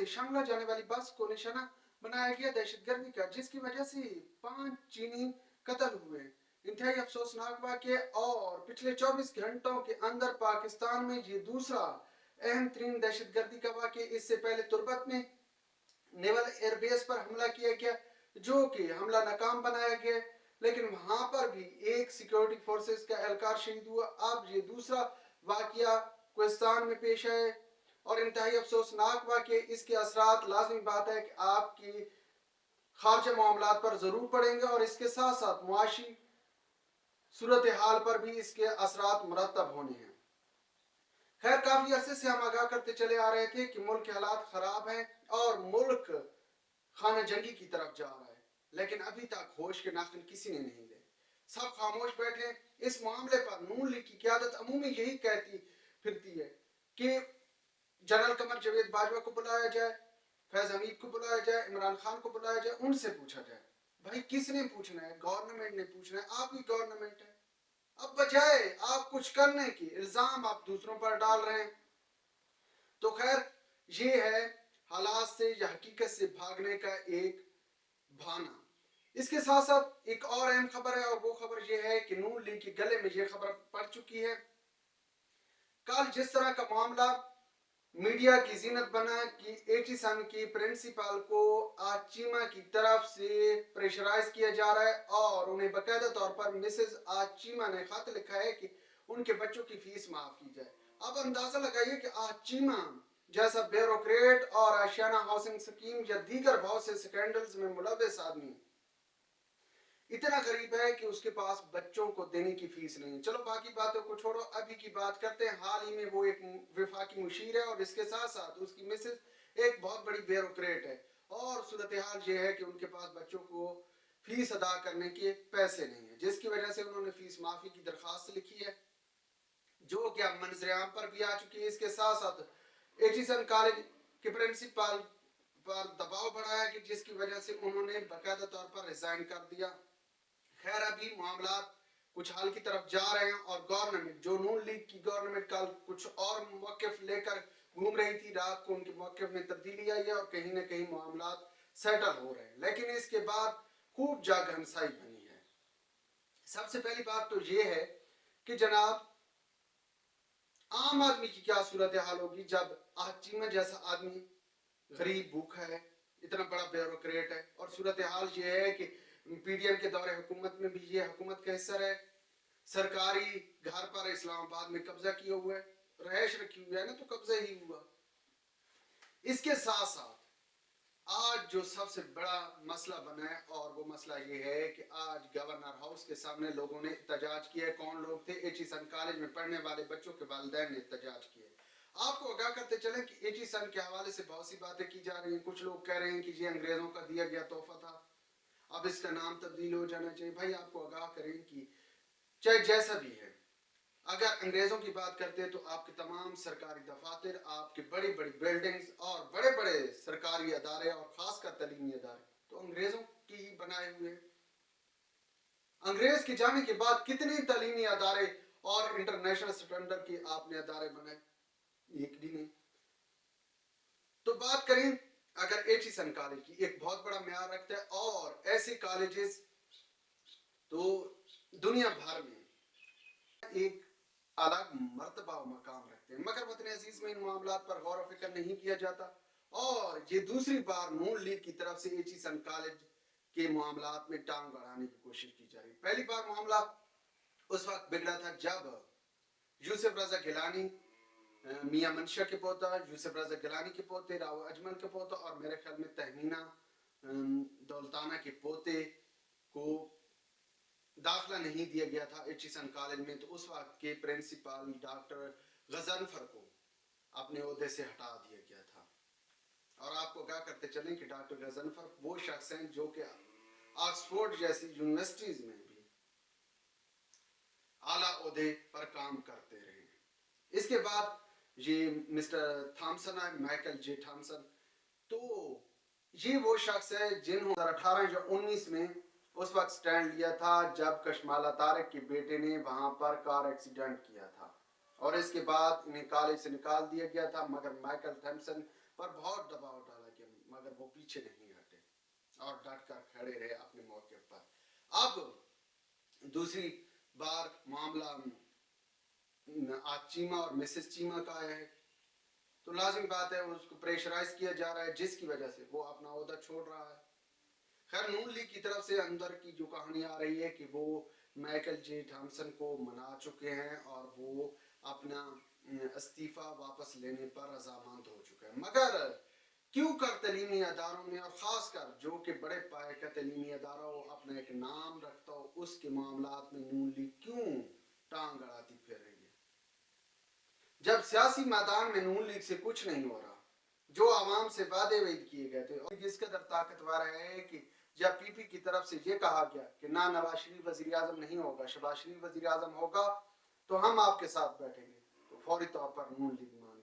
शांगला जाने वाली बस को निशाना बनाया गया दहशतगर्दी का, जिसकी वजह से 5 चीनी कत्ल हुए। इंतहाई अफसोसनाक वाक़या, और पिछले 24 घंटों के अंदर पाकिस्तान में ये दूसरा अहम तरीन दहशतगर्दी का वाक़या। इससे पहले तुर्बत में नेवल एयरबेस पर हमला किया गया, जो कि हमला नाकाम बनाया गया, लेकिन वहां पर भी एक सिक्योरिटी फोर्सेस का एहलकार शहीद हुआ। अब ये दूसरा वाक़या कोहिस्तान में पेश आए और इंतहाई अफसोसनाक वाक़या। इसके असरात लाजमी बात है कि आपकी खारजा मामलात पर ज़रूर पड़ेंगे और इसके साथ साथ मुआशी सूरत हाल पर भी इसके असरात मुरतब होने हैं। खैर, काफ़ी अरसे से हम आगाह करते चले आ रहे थे कि मुल्क के हालात ख़राब हैं और मुल्क खाना जंगी की तरफ जा रहा है, लेकिन अभी तक होश के नाखुन किसी ने नहीं लिए। सब खामोश बैठे। इस मामले पर नून लीग की क़यादत अमूमी यही कहती फिरती है कि जनरल कमर जावेद बाजवा को बुलाया जाए, फैज हमीद को बुलाया जाए, इमरान खान को बुलाया जाए, उनसे पूछा जाए। भाई किसने पूछना है? गवर्नमेंट ने पूछना है। आपकी गवर्नमेंट है। अब बजाय आप कुछ करने की इल्जाम आप दूसरों पर डाल रहे हैं। तो खैर, ये है हालात से या हकीकत से भागने का एक बहाना। इसके साथ साथ एक और अहम खबर है, और वो खबर ये है कि नून लीग के गले में ये खबर पड़ चुकी है। कल जिस तरह का मामला मीडिया की जीनत बना कि एचईसन की प्रिंसिपल को आचीमा की तरफ से प्रेशराइज किया जा रहा है और उन्हें बाकायदा तौर पर मिसेस आचीमा ने खत लिखा है कि उनके बच्चों की फीस माफ की जाए। अब अंदाजा लगाइए कि आचीमा जैसा ब्यूरोक्रेट और आशियाना हाउसिंग स्कीम या दीगर बहुत से स्कैंडल्स में मुलव्वस आदमी इतना गरीब है कि उसके पास बच्चों को देने की फीस नहीं है। चलो बाकी बातों को छोड़ो, अभी की बात करते हैं। हाल ही में वो एक वफाकी मुशीर है और इसके साथ साथ उसकी मिसेज एक बहुत बड़ी ब्यूरोक्रेट है, और सूरत हाल ये है कि उनके पास बच्चों को फीस अदा करने के पैसे नहीं है, जिसकी वजह से उन्होंने फीस माफी की दरखास्त लिखी है, जो कि अब मंजरेआम पर भी आ चुकी है। इसके साथ साथ एचईसन कॉलेज के प्रिंसिपल पर दबाव बढ़ाया कि जिसकी वजह से उन्होंने बाकायदा तौर पर रिजाइन कर दिया। खैर, अभी मामला कुछ हाल की तरफ जा रहे हैं और गवर्नमेंट, जो नून लीग की गवर्नमेंट कल कुछ और मौक़िफ़ लेकर घूम रही थी, रात को उनके मौक़िफ़ में तब्दीली आई है और कहीं ना कहीं मामला सेटल हो रहे हैं। लेकिन इसके बाद खूब जागहनसाई बनी है। सबसे पहली बात तो ये है कि जनाब, आम आदमी की क्या सूरत हाल होगी जब आचीमा जैसा आदमी गरीब भूखा है, इतना बड़ा ब्यूरोक्रेट है, और सूरत हाल ये है कि पीडीएम के दौरे हुकूमत में भी ये हुकूमत का हिस्सा है, सरकारी घर पर इस्लामाबाद में कब्जा किया हुआ है, रहायश रखी हुई है ना, तो कब्जा ही हुआ। इसके साथ साथ आज जो सबसे बड़ा मसला बना है, और वो मसला ये है कि आज गवर्नर हाउस के सामने लोगों ने एहतजाज किया। कौन लोग थे? एचईसन कॉलेज में पढ़ने वाले बच्चों के वालिदैन ने एहतजाज किया। आपको आगाह करते चलें कि एचईसन के हवाले से बहुत सी बातें की जा रही हैं। कुछ लोग कह रहे हैं कि ये अंग्रेजों का दिया गया तोहफा था, अब इसका नाम तब्दील हो जाना चाहिए। भाई आपको आगाह करें कि चाहे जैसा भी है, अगर अंग्रेजों की बात करते हैं तो आपके तमाम सरकारी दफातर, आपके बड़ी बड़ी बिल्डिंग्स और बड़े बड़े सरकारी अदारे और खासकर तलीमी अदारे तो अंग्रेजों की ही बनाए हुए हैं। अंग्रेज के जाने के बाद कितने तलीमी अदारे और इंटरनेशनल स्टैंडर्ड के आपने अदारे बनाए? एक भी नहीं। तो बात करें अगर एचईसन कॉलेज की, एक बहुत बड़ा म्यार रखता है, और ऐसे कॉलेजेस तो दुनिया भर में एक अलग मर्तबा और मकाम रखते हैं, मगर वतन अजीज में इन मामलात पर गौर व फिक्र नहीं किया जाता। और ये दूसरी बार नून लीग की तरफ से एचईसन कॉलेज के मामलात में टांग अड़ाने की कोशिश की जा रही है। पहली बार मामला उस वक्त बिगड़ा था जब यूसुफ रजा गिलानी, मियां मंशा के पोता, यूसुफ रजा गिलानी के पोते, राव अजमल के पोता, और मेरे ख्याल में तहमीना दौलताना के पोते को दाखिला नहीं दिया गया था एचईसन कॉलेज में। तो उस वक्त के प्रिंसिपल डॉक्टर गजनफर को अपने ओहदे से हटा दिया गया था। और आपको क्या करते चलें कि डॉक्टर गजनफर वो शख्स हैं जो कि ऑक्सफोर्ड जैसी यूनिवर्सिटीज में भी आला ओहदे पर काम करते रहे। इसके बाद ये मिस्टर थॉमसन है, माइकल जे थॉमसन, तो ये वो शख्स है जिन्होंने 2018 या 19 में उस वक्त स्टैंड लिया था जब कशमाला तारिक के बेटे ने वहां पर कार एक्सीडेंट किया था, और इसके बाद इन्हें कॉलेज से निकाल दिया गया था, मगर माइकल थॉमसन पर बहुत दबाव डाला مگر وہ پیچھے نہیں ہٹے اور ڈٹ کر کھڑے رہے اپنے موقع پر. اب دوسری بار معاملہ چیمہ اور مسز چیمہ کا ہے تو لازمی بات ہے اس کو پریشرائز کیا جا رہا ہے جس کی وجہ سے وہ اپنا عہدہ چھوڑ رہا ہے. خیر نون لیگ کی طرف سے اندر کی جو کہانی آ رہی ہے کہ وہ مائیکل جے تھامسن کو منا چکے ہیں اور وہ اپنا استعفیٰ واپس لینے پر رضامند ہو چکا ہے. مگر کیوں کر تعلیمی اداروں میں اور خاص کر جو کہ بڑے پائے کا تعلیمی ادارہ ہو اپنا ایک نام رکھتا ہو اس کے معاملات میں نون لیگ کیوں ٹانگ اڑاتی پھر رہی ہے؟ جب سیاسی میدان میں نون لیگ سے کچھ نہیں ہو رہا، جو عوام سے وعدے وعید کیے گئے تھے اور اس قدر طاقتور ہے کہ جب پی پی کی طرف سے یہ کہا گیا کہ نہ نواز شریف وزیر اعظم نہیں ہوگا، شہباز شریف وزیر اعظم ہوگا تو ہم آپ کے ساتھ بیٹھیں گے، تو فوری طور پر نون لیگ مان